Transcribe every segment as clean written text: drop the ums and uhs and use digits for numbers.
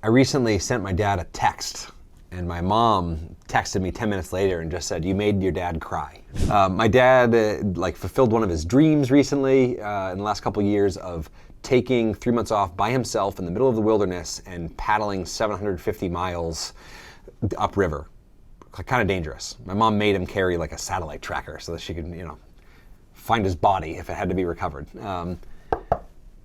I recently sent my dad a text, and my mom texted me 10 minutes later and just said, "You made your dad cry." My dad fulfilled one of his dreams recently in the last couple of years of taking 3 months off by himself in the middle of the wilderness and paddling 750 miles upriver. Kind of dangerous. My mom made him carry like a satellite tracker so that she could, find his body if it had to be recovered.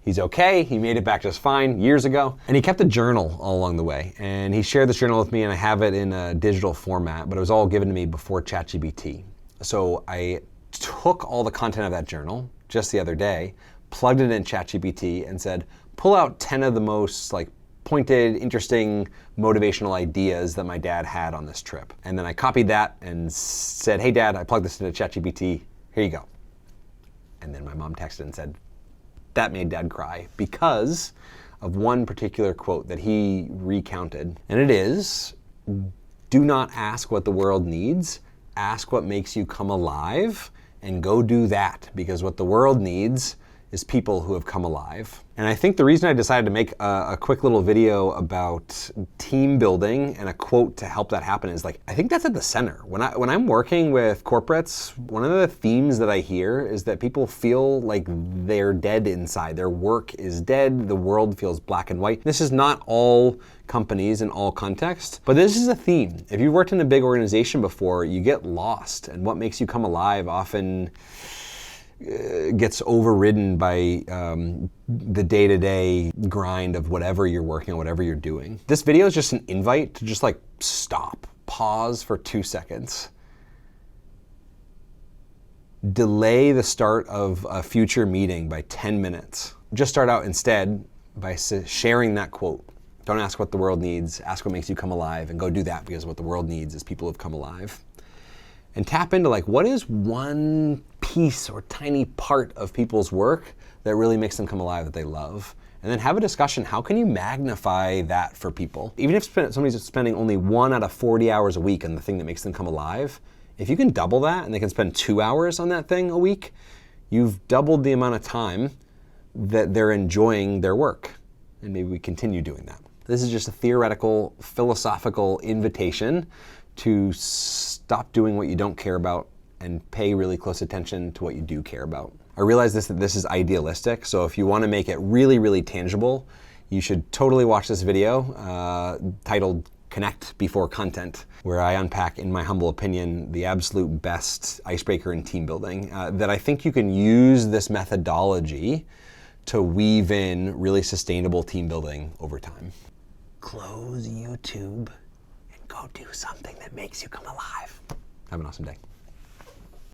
He's okay. He made it back just fine years ago. And he kept a journal all along the way. And he shared this journal with me, and I have it in a digital format, but it was all given to me before ChatGPT. So I took all the content of that journal just the other day, plugged it in ChatGPT, and said, pull out 10 of the most pointed, interesting, motivational ideas that my dad had on this trip. And then I copied that and said, hey Dad, I plugged this into ChatGPT, here you go. And then my mom texted and said, that made Dad cry because of one particular quote that he recounted. And it is, do not ask what the world needs, ask what makes you come alive, and go do that, because what the world needs is people who have come alive. And I think the reason I decided to make a quick little video about team building and a quote to help that happen is I think that's at the center. When I'm working with corporates, one of the themes that I hear is that people feel like they're dead inside. Their work is dead. The world feels black and white. This is not all companies in all contexts, but this is a theme. If you've worked in a big organization before, you get lost, and what makes you come alive often gets overridden by the day-to-day grind of whatever you're working on, whatever you're doing. This video is just an invite to just stop, pause for 2 seconds, delay the start of a future meeting by 10 minutes. Just start out instead by sharing that quote. Don't ask what the world needs, ask what makes you come alive, and go do that, because what the world needs is people who have come alive. And tap into what is one piece or tiny part of people's work that really makes them come alive, that they love. And then have a discussion, how can you magnify that for people? Even if somebody's spending only 1 out of 40 hours a week on the thing that makes them come alive, if you can double that and they can spend 2 hours on that thing a week, you've doubled the amount of time that they're enjoying their work. And maybe we continue doing that. This is just a theoretical, philosophical invitation to stop doing what you don't care about and pay really close attention to what you do care about. I realize that this is idealistic, so if you want to make it really, really tangible, you should totally watch this video titled Connect Before Content, where I unpack, in my humble opinion, the absolute best icebreaker in team building, that I think you can use this methodology to weave in really sustainable team building over time. Close YouTube. Go do something that makes you come alive. Have an awesome day.